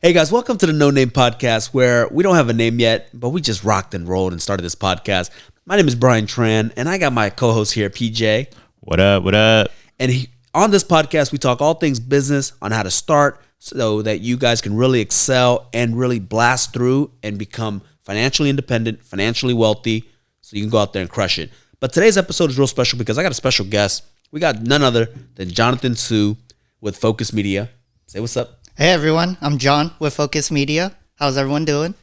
Hey guys, welcome to the No Name Podcast, where we don't have a name yet, but we just rocked and rolled and started this podcast. My name is Brian Tran, and I got my co-host here, PJ. What up? What up? And on this podcast, we talk all things business, on how to start, so that you guys can really excel and really blast through and become financially independent, financially wealthy, so you can go out there and crush it. But today's episode is real special because I got a special guest. We got none other than Jonathon Hsu with Focus Media. Say what's up. Hey everyone, I'm John with Focus Media. How's everyone doing?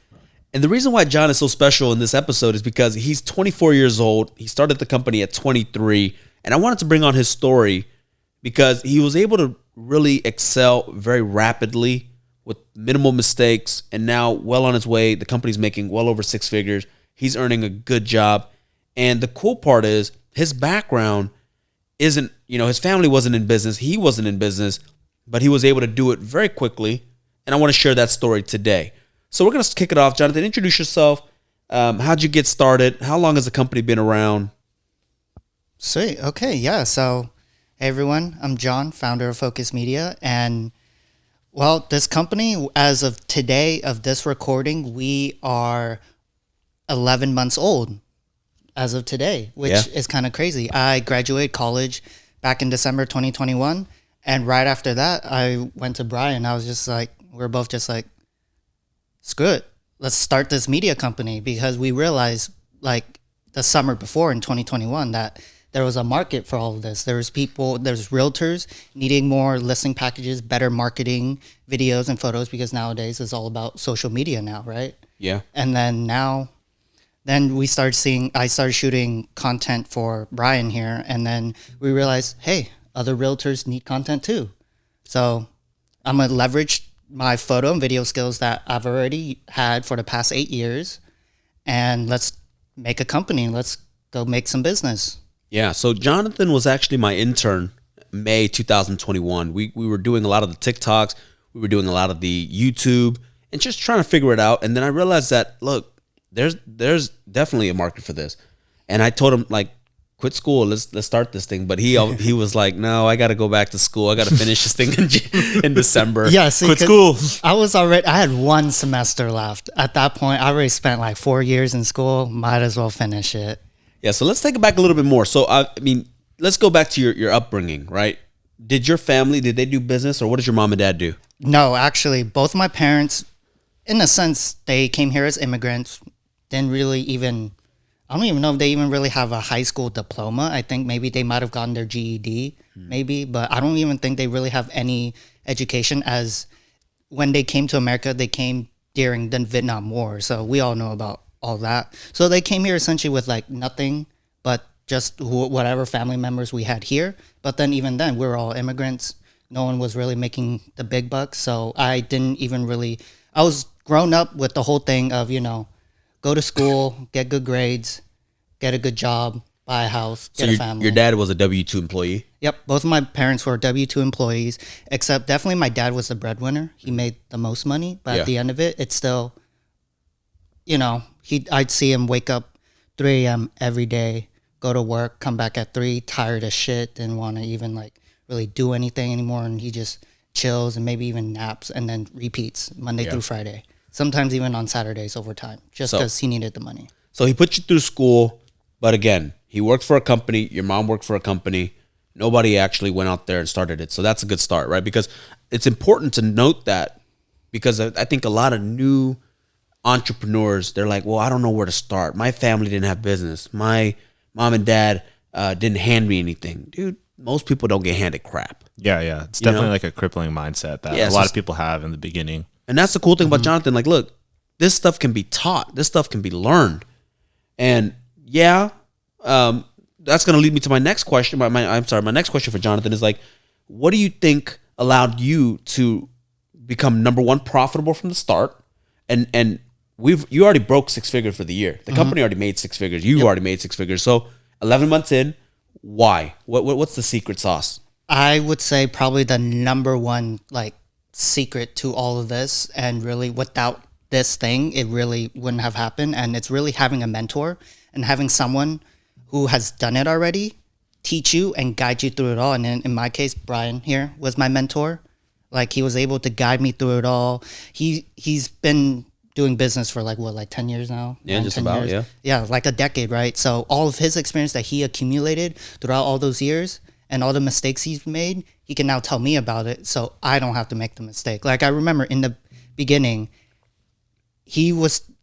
And the reason why John is so special in this episode is because he's 24 years old. He started the company at 23. And I wanted to bring on his story because he was able to really excel very rapidly with minimal mistakes. And now, well on his way, the company's making well over six figures. He's earning a good job. And the cool part is his background isn't, his family wasn't in business. He wasn't in business. But he was able to do it very quickly, and I want to share that story today. So we're going to kick it off. Jonathon, introduce yourself. How'd you get started? How long has the company been around? Sweet. Okay, yeah. So, hey everyone, I'm John, founder of Focus Media. And, well, this company, as of today of this recording, we are 11 months old as of today, which is kind of crazy. I graduated college back in December 2021. And right after that, I went to Brian. I was just like, we're both just like, screw it. Let's start this media company, because we realized like the summer before in 2021 that there was a market for all of this. There's realtors needing more listing packages, better marketing videos and photos, because nowadays it's all about social media now, right? Yeah. And then I started shooting content for Brian here. And then we realized, hey, other realtors need content too. So I'm going to leverage my photo and video skills that I've already had for the past 8 years, and let's make a company. Let's go make some business. Yeah. So Jonathon was actually my intern May 2021. We were doing a lot of the TikToks. We were doing a lot of the YouTube and just trying to figure it out. And then I realized that, look, there's definitely a market for this. And I told him, like, quit school. Let's start this thing. But he was like, no, I got to go back to school. I got to finish this thing in December. Yeah, see, quit school. I had one semester left. At that point, I already spent like 4 years in school. Might as well finish it. Yeah. So let's take it back a little bit more. So let's go back to your upbringing, right? Did they do business, or what did your mom and dad do? No, actually, both my parents, in a sense, they came here as immigrants. I don't even know if they even really have a high school diploma. I think maybe they might have gotten their GED, maybe, but I don't even think they really have any education, as when they came to America, they came during the Vietnam War. So we all know about all that. So they came here essentially with like nothing but just whatever family members we had here. But then even then, we were all immigrants. No one was really making the big bucks. So I was grown up with the whole thing of, go to school, get good grades, get a good job, buy a house, get a family. Your dad was a W-2 employee? Yep. Both of my parents were W-2 employees, except definitely my dad was the breadwinner. He made the most money, but at the end of it, it's still, I'd see him wake up 3 a.m. every day, go to work, come back at 3, tired as shit, didn't want to even like really do anything anymore. And he just chills and maybe even naps and then repeats Monday through Friday. Sometimes even on Saturdays overtime, just because he needed the money. So he put you through school, but again, he worked for a company. Your mom worked for a company. Nobody actually went out there and started it. So that's a good start, right? Because it's important to note that, because I think a lot of new entrepreneurs, they're like, well, I don't know where to start. My family didn't have business. My mom and dad didn't hand me anything. Dude, most people don't get handed crap. Yeah. It's definitely like a crippling mindset that a lot of people have in the beginning. And that's the cool thing about Jonathon. Like, look, this stuff can be taught. This stuff can be learned. And that's going to lead me to my next question. My next question for Jonathon is like, what do you think allowed you to become number one profitable from the start? And you already broke six figures for the year. The company already made six figures. You already made six figures. So 11 months in, why? What's the secret sauce? I would say probably the number one like secret to all of this, and really without this thing, it really wouldn't have happened. And it's really having a mentor and having someone who has done it already teach you and guide you through it all. And in my case, Brian here was my mentor. Like, he was able to guide me through it all. He's been doing business for like 10 years now. Yeah, just about, years. Yeah, like a decade, right? So all of his experience that he accumulated throughout all those years and all the mistakes he's made, he can now tell me about it so I don't have to make the mistake. Like, I remember in the beginning,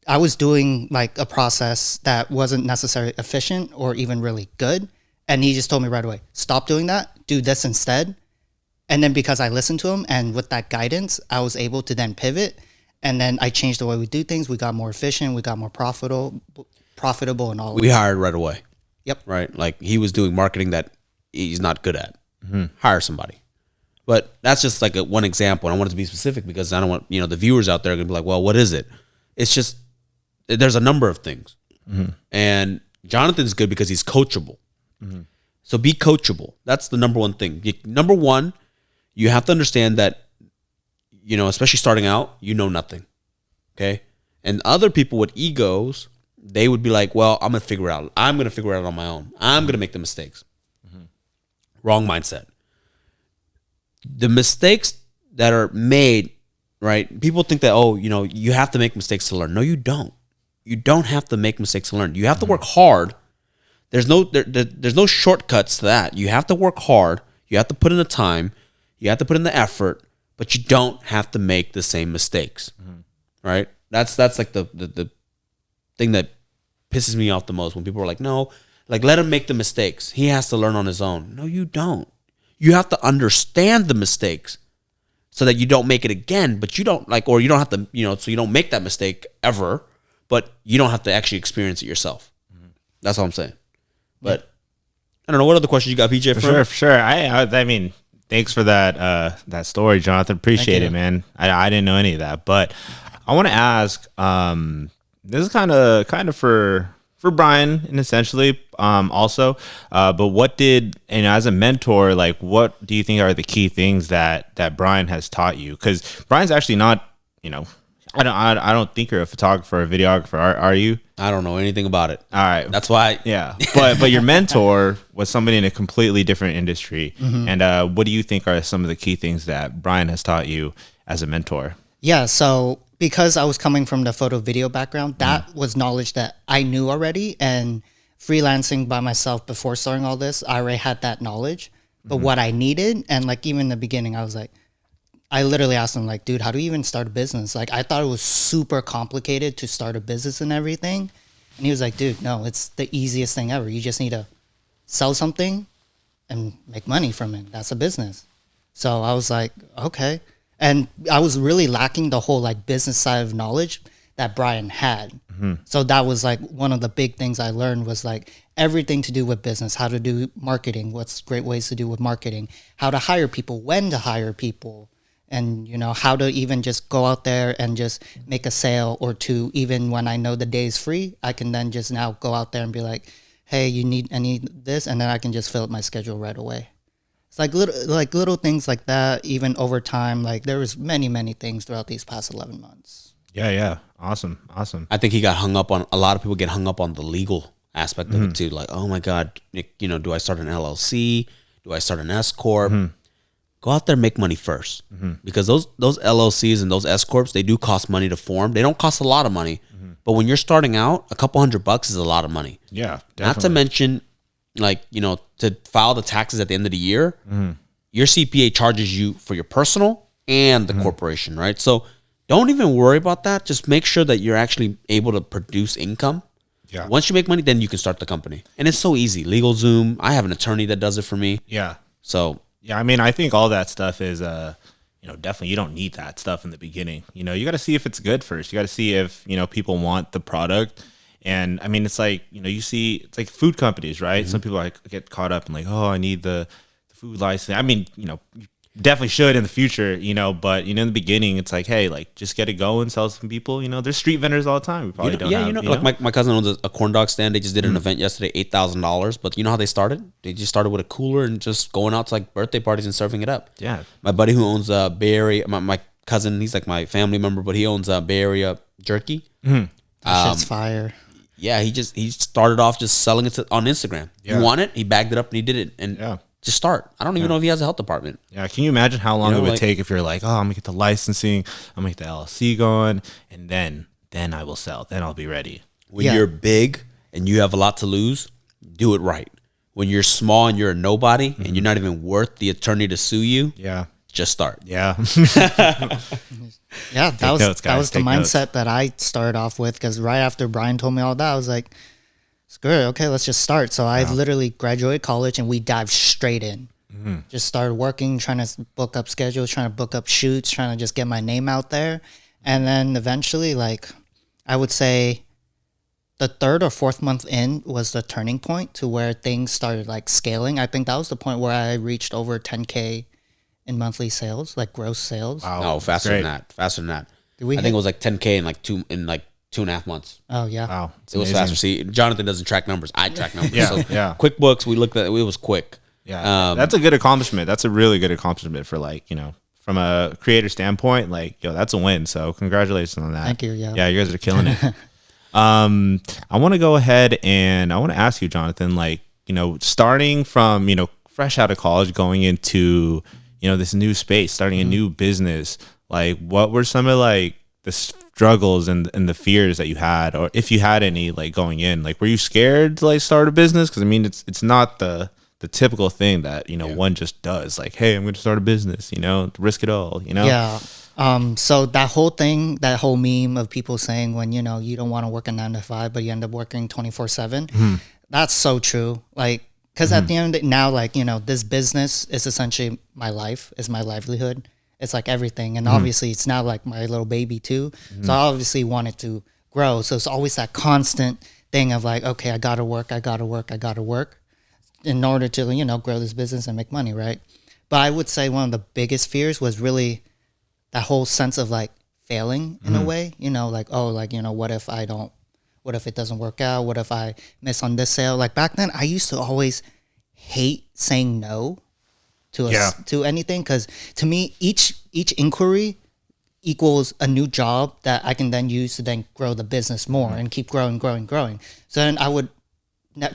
I was doing like a process that wasn't necessarily efficient or even really good. And he just told me right away, stop doing that, do this instead. And then because I listened to him and with that guidance, I was able to then pivot. And then I changed the way we do things. We got more efficient. We got more profitable and all. We hired right away. Yep. Right. Like, he was doing marketing that he's not good at. Hire somebody. But that's just like one example. And I wanted to be specific because I don't want, the viewers out there are going to be like, well, what is it? It's just, there's a number of things. And Jonathon's good because he's coachable. So be coachable. That's the number one thing. Number one, you have to understand that, especially starting out, nothing. Okay. And other people with egos, they would be like, well, I'm going to figure it out. I'm going to figure it out on my own. I'm going to make the mistakes. Wrong mindset. The mistakes that are made, right? People think that, you have to make mistakes to learn. No, you don't. You don't have to make mistakes to learn. You have to work hard. There's no shortcuts to that. You have to work hard. You have to put in the time. You have to put in the effort, but you don't have to make the same mistakes, right? That's like the thing that pisses me off the most when people are like, no, like, let him make the mistakes. He has to learn on his own. No, you don't. You have to understand the mistakes so that you don't make it again, but you don't or you don't have to, so you don't make that mistake ever, but you don't have to actually experience it yourself. That's all I'm saying. But I don't know. What other questions you got, PJ? For sure. I mean, thanks for that story, Jonathan. Appreciate it, man. I didn't know any of that, but I want to ask. This is kind of for Brian, and essentially, also. But what as a mentor, like, what do you think are the key things that Brian has taught you? Because Brian's actually not, I don't think you're a photographer or a videographer. Are you? I don't know anything about it. All right. That's why. Yeah. But your mentor was somebody in a completely different industry. And what do you think are some of the key things that Brian has taught you as a mentor? Yeah. So because I was coming from the photo video background, that was knowledge that I knew already. And freelancing by myself before starting all this, I already had that knowledge. But what I needed, and like even in the beginning, I literally asked him, like, dude, how do you even start a business? Like, I thought it was super complicated to start a business and everything. And he was like, dude, no, it's the easiest thing ever. You just need to sell something and make money from it. That's a business. So I was like, okay. And I was really lacking the whole like business side of knowledge that Brian had. So that was like one of the big things I learned was like everything to do with business, how to do marketing, what's great ways to do with marketing, how to hire people, when to hire people. And, how to even just go out there and just make a sale or two. Even when I know the day is free, I can then just now go out there and be like, hey, I need this. And then I can just fill up my schedule right away. It's like little things like that, even over time. Like, there was many, many things throughout these past 11 months. Yeah. Awesome. I think he got hung up on, a lot of people get hung up on the legal aspect of it too. Like, oh my God, do I start an LLC? Do I start an S Corp? Go out there and make money first, because those LLCs and those S Corps, they do cost money to form. They don't cost a lot of money, but when you're starting out, a couple $100 is a lot of money. Yeah, definitely. Not to mention, like, to file the taxes at the end of the year, your CPA charges you for your personal and the corporation, right? So don't even worry about that. Just make sure that you're actually able to produce income. Yeah. Once you make money, then you can start the company, and it's so easy. LegalZoom. I have an attorney that does it for me. Yeah. So. Yeah, I mean, I think all that stuff is, definitely you don't need that stuff in the beginning. You got to see if it's good first. You got to see if, people want the product. And I mean, it's like, you see, it's like food companies, right? Some people get caught up in like, oh, I need the food license. I mean, definitely should in the future, but in the beginning, it's like, hey, like, just get it going, sell some people. There's street vendors all the time. We probably don't have, like my cousin owns a corn dog stand. They just did an event yesterday, $8,000. But you know how they started? They just started with a cooler and just going out to like birthday parties and serving it up. Yeah. My buddy who owns Bay Area, my cousin, he's like my family member, but he owns Bay Area jerky. That shit's fire. Yeah, he started off just selling it on Instagram. Yeah. He wanted it, he bagged it up, and he did it. And just start. I don't even know if he has a health department. Yeah, can you imagine how long You know, it would like- take if you're like, oh, I'm gonna get the licensing, I'm gonna get the LLC going, and then I will sell. Then I'll be ready. When Yeah. you're big and you have a lot to lose, do it right. When you're small and you're a nobody and you're not even worth the attorney to sue you, Yeah. just start. Yeah. Yeah, that was notes, that was guys, the take notes. mindset that I started off with, because right after Brian told me all that, I was like, screw it, okay, let's just start. So I literally graduated college and we dived straight in. Just started working, trying to book up schedules, trying to book up shoots, trying to just get my name out there. And then eventually, like, I would say the 3rd or 4th month in was the turning point to where things started like scaling. I think that was the point where I reached over 10K in monthly sales, like gross sales. Wow. No, faster Great. than that. Faster than that. Did we I hit- think it was like 10K in like 2.5 months. Oh yeah. Wow. It's It was amazing. faster. See, Jonathan doesn't track numbers. I track numbers. Yeah, So yeah. QuickBooks, we looked at it. It was quick. Yeah. That's a good accomplishment. That's a really good accomplishment for, like, you know, from a creator standpoint, like, yo, that's a win. So congratulations on that. Thank you, yeah. Yeah, you guys are killing it. I want to go ahead and I want to ask you, Jonathan, like, you know, starting from, you know, fresh out of college, going into, you know, this new space, starting a new business, like, what were some of, like, the struggles and the fears that you had, or if you had any, like, going in? Like, were you scared to, like, start a business? Because I mean, it's not the typical thing that, you know, one just does, like, hey, I'm going to start a business, you know, risk it all, you know? Yeah. So that whole thing, that whole meme of people saying when, you know, you don't want to work a 9 to 5, but you end up working 24/7. That's so true. Like, because at the end of the now, like, you know, this business is essentially my life, is my livelihood. It's like everything. And obviously it's now like my little baby too. So I obviously want it to grow. So it's always that constant thing of like, okay, I got to work in order to, you know, grow this business and make money, right? But I would say one of the biggest fears was really that whole sense of like failing in a way, you know, like, oh, like, you know, what if it doesn't work out? What if I miss on this sale? Like back then I used to always hate saying no to to anything, because to me each inquiry equals a new job that I can then use to then grow the business more and keep growing. So then I would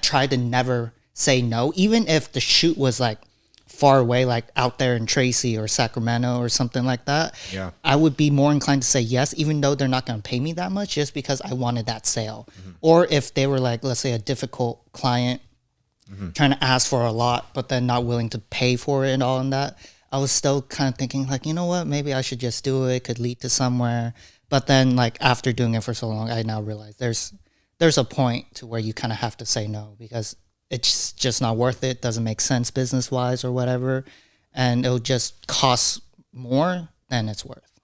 try to never say no, even if the shoot was like far away, like out there in Tracy or Sacramento or something like that. Yeah. I would be more inclined to say yes, even though they're not going to pay me that much, just because I wanted that sale. Or if they were like, let's say, a difficult client trying to ask for a lot, but then not willing to pay for it and all, and that, I was still kind of thinking like, you know what, maybe I should just do it. It could lead to somewhere. But then like after doing it for so long, I now realize there's a point to where you kind of have to say no, because it's just not worth it. Doesn't make sense business wise or whatever, and it'll just cost more than it's worth.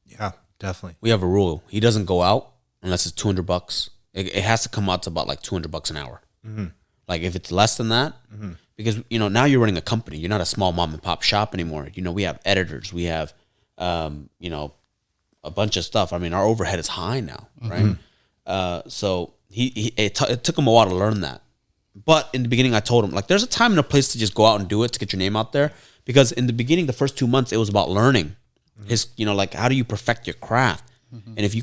Yeah, definitely. We have a rule. He doesn't go out unless it's $200. It has to come out to about like $200 an hour. Like if it's less than that, because, you know, now you're running a company. You're not a small mom and pop shop anymore. You know, we have editors. We have, you know, a bunch of stuff. I mean, our overhead is high now, right? So it took him a while to learn that. But in the beginning, I told him, like, there's a time and a place to just go out and do it, to get your name out there. Because in the beginning, the first 2 months, it was about learning his, you know, like, how do you perfect your craft? And if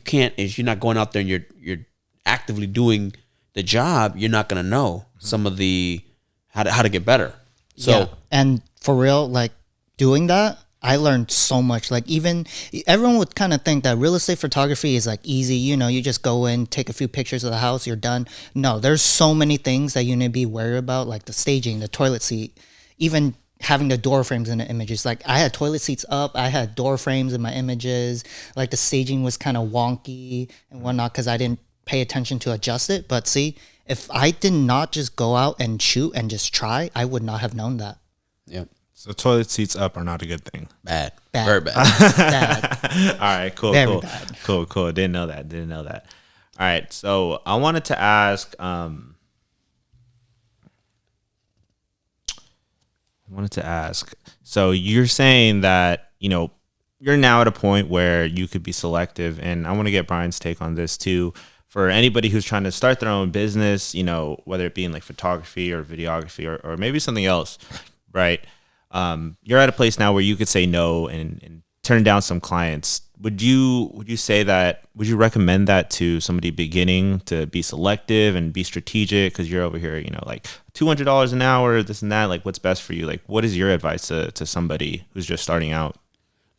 you're not going out there and you're actively doing the job, you're not going to know some of the, how to get better. So, Yeah. And for real, like doing that, I learned so much. Like even everyone would kind of think that real estate photography is like easy. You know, you just go in, take a few pictures of the house, you're done. No, there's so many things that you need to be worried about, like the staging, the toilet seat, even having the door frames in the images. Like I had toilet seats up, I had door frames in my images. Like the staging was kind of wonky and whatnot because I didn't pay attention to adjust it. But see, if I did not just go out and shoot and just try, I would not have known that. yeah, So toilet seats up are not a good thing. bad. Bad. Very bad. Bad. All right, cool, Very cool, bad. cool. Didn't know that. All right, so I wanted to ask. So you're saying that, you know, you're now at a point where you could be selective, and I want to get Brian's take on this too. For anybody who's trying to start their own business, you know, whether it be in like photography or videography or maybe something else, right? You're at a place now where you could say no and turn down some clients. would you say that, would you recommend that to somebody beginning, to be selective and be strategic? Because you're over here, like $200 an hour, this and that. Like, what's best for you? Like, what is your advice to somebody who's just starting out?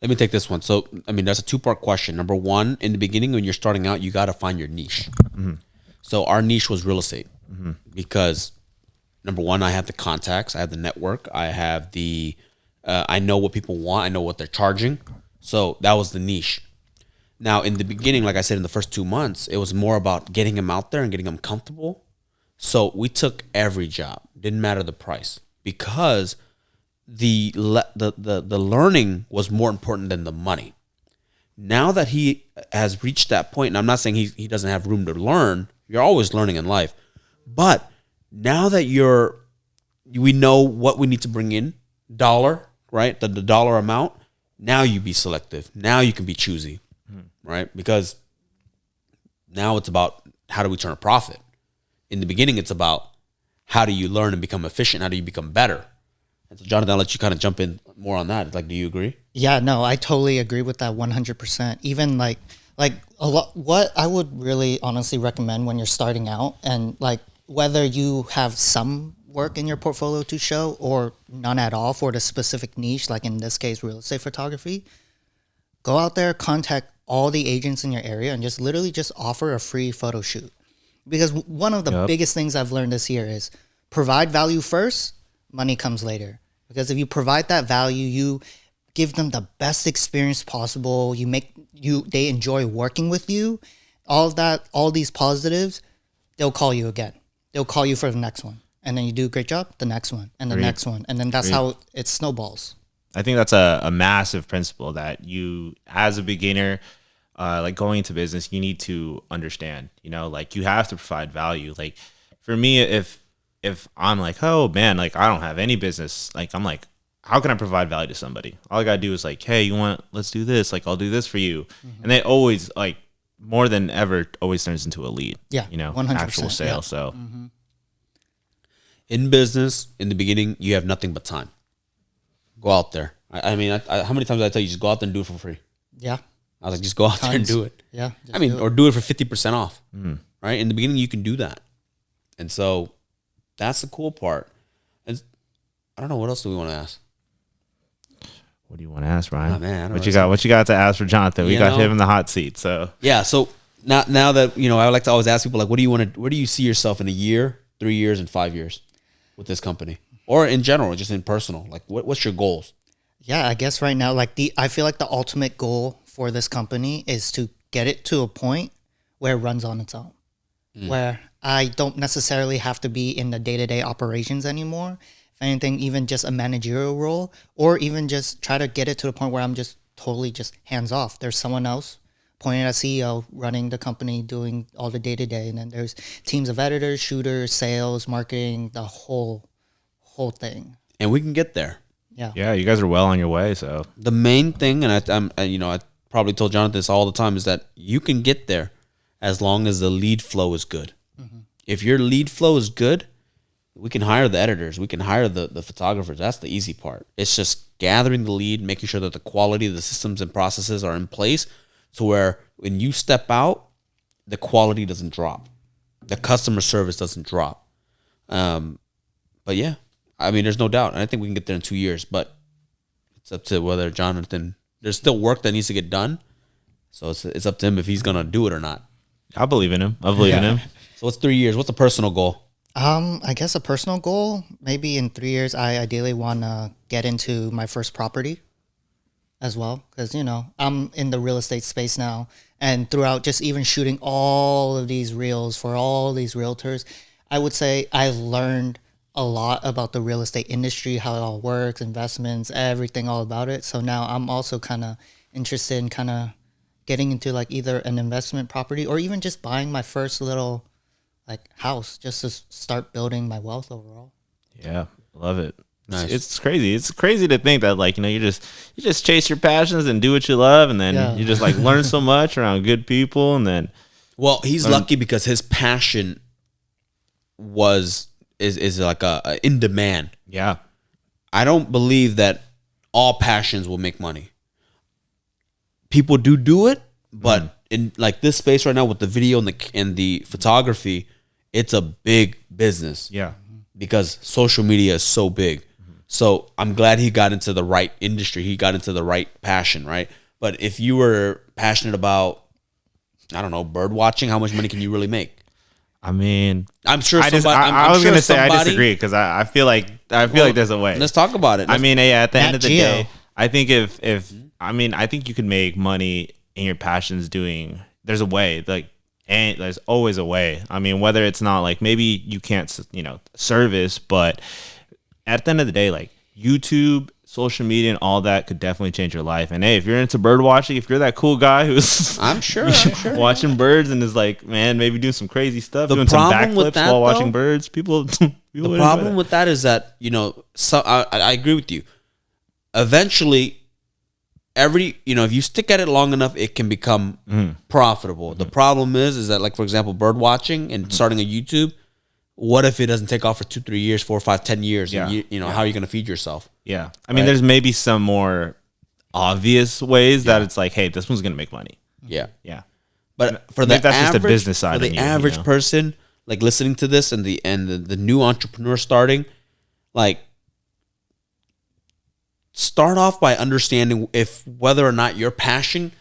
Let me take this one. So, that's a two-part question. Number one, in the beginning, when you're starting out, you got to find your niche. Mm-hmm. So our niche was real estate because, number one, I have the contacts, I have the network, I have I know what people want, I know what they're charging. So that was the niche. Now, in the beginning, like I said, in the first 2 months, it was more about getting them out there and getting them comfortable. So we took every job, didn't matter the price, because the learning was more important than the money. Now that he has reached that point, and I'm not saying he doesn't have room to learn, you're always learning in life, but now that we know what we need to bring in, dollar, right? The dollar amount, now you be selective. Now you can be choosy, right? Because now it's about how do we turn a profit. In the beginning, it's about how do you learn and become efficient? How do you become better? And so, Jonathan, I'll let you kind of jump in more on that. Like, do you agree? Yeah, no, I totally agree with that 100%. Even like a lot, what I would really honestly recommend when you're starting out, and like whether you have some work in your portfolio to show or none at all for the specific niche, like in this case, real estate photography, go out there, contact all the agents in your area and just literally just offer a free photo shoot. Because one of the biggest things I've learned this year is provide value first, money comes later. Because if you provide that value, you give them the best experience possible. They enjoy working with you. All of that, all these positives, they'll call you again. They'll call you for the next one. And then you do a great job, the next one, and the next one. And then that's how it snowballs. I think that's a massive principle that you, as a beginner, like going into business, you need to understand, like you have to provide value. Like for me, if I'm like, oh man, like I don't have any business, like I'm like, how can I provide value to somebody? All I gotta do is like, hey, let's do this. Like I'll do this for you. Mm-hmm. And they always, like more than ever, always turns into a lead. Yeah. 100%, actual sale. Yeah. So in business, in the beginning, you have nothing but time. Go out there. I mean, how many times did I tell you, just go out there and do it for free? Yeah. I was like, just go out there and do it. Yeah. Or do it for 50% off. Right? In the beginning, you can do that. And so that's the cool part. And I don't know, what else do we want to ask? What do you want to ask, Ryan? Oh, man, what you got to ask for Jonathan? We got him in the hot seat. So yeah. So now that I would like to always ask people, like, where do you see yourself in a year, 3 years, and 5 years with this company, or in general, just in personal? Like, what's your goals? Yeah, I guess right now, I feel like the ultimate goal for this company is to get it to a point where it runs on its own, where I don't necessarily have to be in the day-to-day operations anymore. If anything, even just a managerial role, or even just try to get it to the point where I'm just totally just hands off. There's someone else pointing at CEO running the company, doing all the day-to-day. And then there's teams of editors, shooters, sales, marketing, the whole thing. And we can get there. Yeah, you guys are well on your way. So the main thing, and I probably told Jonathan this all the time, is that you can get there as long as the lead flow is good. Mm-hmm. If your lead flow is good, we can hire the editors, we can hire the photographers. That's the easy part. It's just gathering the lead, making sure that the quality of the systems and processes are in place to where when you step out, the quality doesn't drop, the customer service doesn't drop. But yeah, there's no doubt. And I think we can get there in 2 years, but it's up to whether Jonathan, there's still work that needs to get done. So it's up to him if he's going to do it or not. I believe in him. In him. So what's 3 years? What's a personal goal? I guess a personal goal, maybe in 3 years, I ideally want to get into my first property as well. Because, I'm in the real estate space now. And throughout just even shooting all of these reels for all these realtors, I would say I've learned a lot about the real estate industry, how it all works, investments, everything all about it. So now I'm also kind of interested in kind of getting into like either an investment property or even just buying my first little like house just to start building my wealth overall. Yeah, love it. Nice. It's crazy. It's crazy to think that like, you just chase your passions and do what you love, and then you just like learn so much around good people, and then he's lucky because his passion is like a in demand. Yeah. I don't believe that all passions will make money. people do it, but in like this space right now with the video and the photography, it's a big business. Yeah. Because social media is so big. So I'm glad he got into the right industry. He got into the right passion, right? But if you were passionate about, I don't know, bird watching, how much money can you really make? I mean, I'm sure I was gonna say I disagree because I feel like there's a way. Let's talk about it. I mean, at the end of the Geo. day, I think I think you can make money in your passions doing. There's a way, like, and there's always a way. I mean, whether it's not like maybe you can't, service, but at the end of the day, like YouTube, social media, and all that could definitely change your life. And hey, if you're into bird watching, if you're that cool guy who's I'm sure watching birds and is like, man, maybe doing some crazy stuff, The doing some problem with backflips that, while watching though, birds, people the problem with that is that, so I agree with you. Eventually, if you stick at it long enough, it can become profitable. The problem is that, like, for example, bird watching and starting a YouTube, what if it doesn't take off for 2, 3 years, 4, 5, 10 years? Yeah. And how are you going to feed yourself? Yeah. I mean, there's maybe some more obvious ways that it's like, hey, this one's going to make money. Yeah. Yeah. But for Maybe the that's average, just the business side for in the you, average person, like listening to this and the new entrepreneur starting, like, start off by understanding if whether or not your passion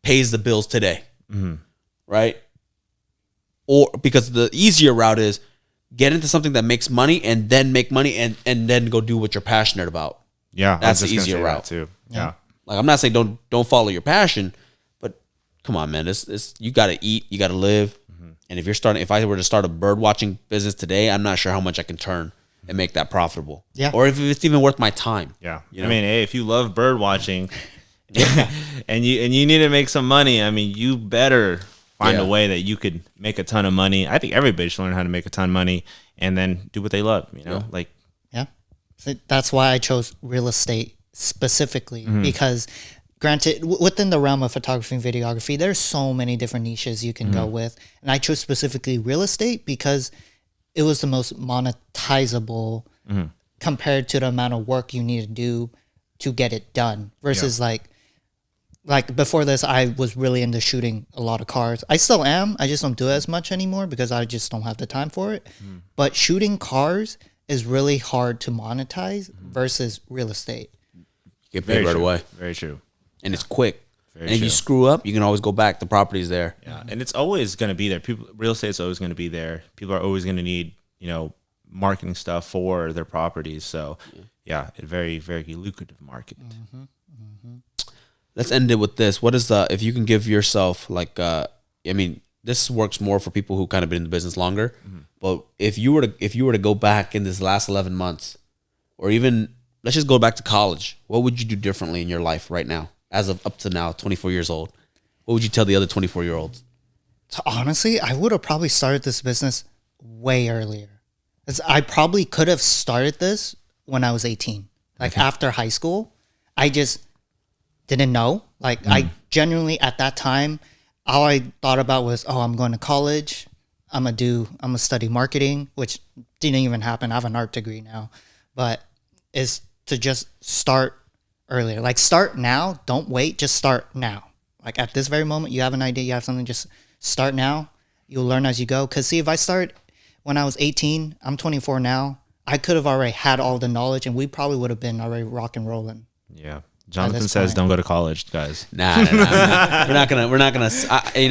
pays the bills today, right? Or because the easier route is get into something that makes money and then make money and then go do what you're passionate about. Yeah. That's I was the just gonna easier say route that too. Yeah. Like, I'm not saying don't follow your passion, but come on, man. This you got to eat, you got to live. And if I were to start a bird watching business today, I'm not sure how much I can turn and make that profitable. Yeah. Or if it's even worth my time. Yeah. You I know? mean, hey, if you love bird watching and you need to make some money, I mean, you better find Yeah. a way that you could make a ton of money. I think everybody should learn how to make a ton of money and then do what they love, like. Yeah. So that's why I chose real estate specifically because granted, within the realm of photography and videography, there's so many different niches you can go with. And I chose specifically real estate because it was the most monetizable compared to the amount of work you need to do to get it done versus like before this, I was really into shooting a lot of cars. I still am. I just don't do it as much anymore because I just don't have the time for it. But shooting cars is really hard to monetize versus real estate. Get paid right away. Very true. And it's quick. Very and if true. you screw up, you can always go back. The property's there. Yeah, and it's always going to be there. Real estate's always going to be there. People are always going to need, marketing stuff for their properties. So, yeah, a very, very lucrative market. Let's end it with this. What is if you can give yourself this works more for people who kind of been in the business longer. But if you were to go back in this last 11 months, or even let's just go back to college, what would you do differently in your life right now, as of up to now, 24 years old? What would you tell the other 24-year-olds? So honestly, I would have probably started this business way earlier. I probably could have started this when I was 18. Like after high school, I just didn't know. Like I genuinely at that time, all I thought about was, I'm going to college. I'm gonna study marketing, which didn't even happen. I have an art degree now, but is to just start earlier. Like start now. Don't wait. Just start now. Like at this very moment, you have an idea, you have something, just start now. You'll learn as you go. Cause see, if I start when I was 18, I'm 24 now. I could have already had all the knowledge and we probably would have been already rock and rolling. Yeah. Jonathan this says point. don't go to college, guys. Nah. We're not gonna.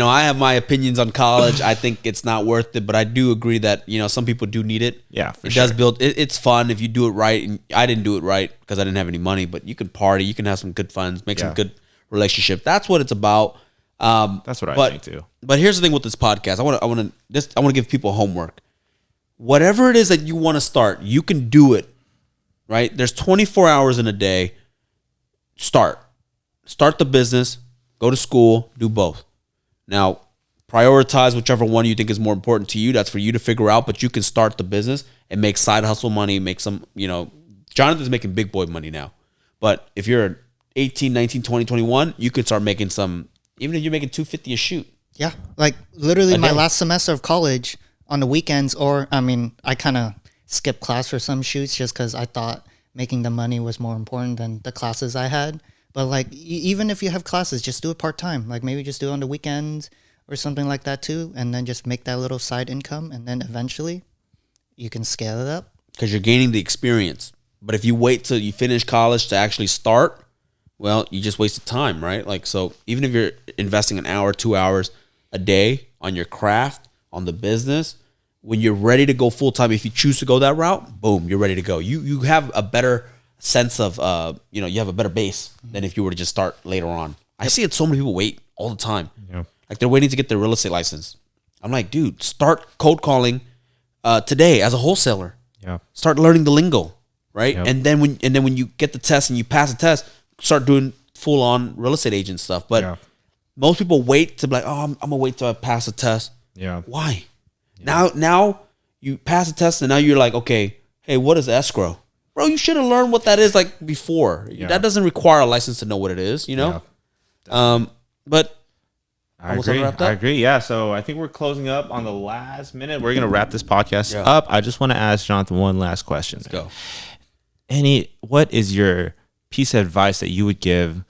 I have my opinions on college. I think it's not worth it, but I do agree that some people do need it. Yeah, for it sure. does build. It's fun if you do it right. And I didn't do it right because I didn't have any money. But you can party. You can have some good fun. Make some good relationship. That's what it's about. That's what I think too. But here's the thing with this podcast. I want to give people homework. Whatever it is that you want to start, you can do it. Right? There's 24 hours in a day. Start the business, go to school, do both. Now, prioritize whichever one you think is more important to you. That's for you to figure out, but you can start the business and make side hustle money, make some, Jonathan's making big boy money now. But if you're 18, 19, 20, 21, you could start making some, even if you're making $250 a shoot. Yeah. Like literally my day. last semester of college on the weekends, I kind of skipped class for some shoots just because I thought making the money was more important than the classes I had. But like even if you have classes, just do it part-time. Like maybe just do it on the weekends or something like that too, and then just make that little side income, and then eventually you can scale it up. Because you're gaining the experience. But if you wait till you finish college to actually start, well, you just wasted time, right? Like, so even if you're investing an hour, 2 hours a day on your craft, on the business, when you're ready to go full time, if you choose to go that route, boom, you're ready to go. You have a better sense of, you have a better base than if you were to just start later on. I see it. So many people wait all the time. Yeah. Like they're waiting to get their real estate license. I'm like, dude, start cold calling today as a wholesaler. Yeah. Start learning the lingo, right? Yep. And then when you get the test and you pass the test, start doing full on real estate agent stuff. But most people wait to be like, oh, I'm gonna wait till I pass the test. Yeah. Why? Yeah. Now you pass the test and now you're like, okay, hey, what is escrow? Bro, you should have learned what that is like before. Yeah. That doesn't require a license to know what it is, Yeah. But I agree. Yeah. So I think we're closing up on the last minute. We're gonna wrap this podcast up. I just want to ask Jonathan one last question. Let's go. What is your piece of advice that you would give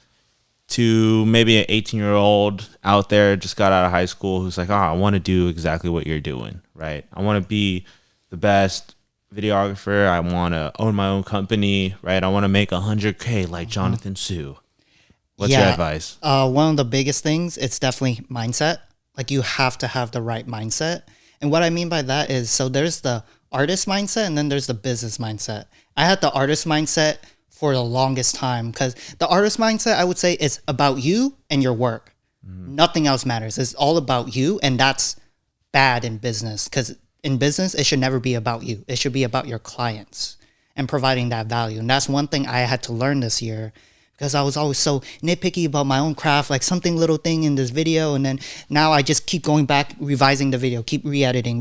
to maybe an 18-year-old out there, just got out of high school, who's like, I want to do exactly what you're doing, right? I want to be the best videographer. I want to own my own company, right? I want to make $100K like Jonathon Hsu. What's your advice? One of the biggest things, it's definitely mindset. Like you have to have the right mindset. And what I mean by that is, so there's the artist mindset and then there's the business mindset. I had the artist mindset for the longest time because the artist mindset, I would say, is about you and your work. Nothing else matters. It's all about you, and that's bad in business because in business, it should never be about you. It should be about your clients and providing that value. And that's one thing I had to learn this year because I was always so nitpicky about my own craft, like something little thing in this video. And then now I just keep going back, revising the video, keep re-editing.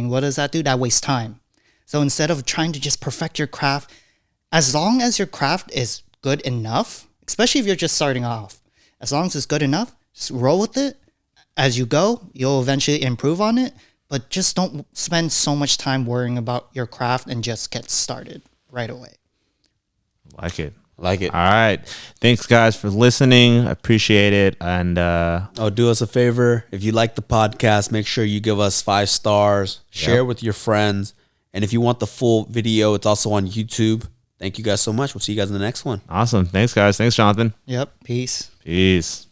What does that do? That wastes time. So instead of trying to just perfect your craft, as long as your craft is good enough, especially if you're just starting off, as long as it's good enough, just roll with it. As you go, you'll eventually improve on it, but just don't spend so much time worrying about your craft and just get started right away. Like it. Like it. All right. Thanks, guys, for listening. I appreciate it. And do us a favor. If you like the podcast, make sure you give us 5 stars. Share with your friends. And if you want the full video, it's also on YouTube. Thank you guys so much. We'll see you guys in the next one. Awesome. Thanks, guys. Thanks, Jonathan. Yep. Peace. Peace.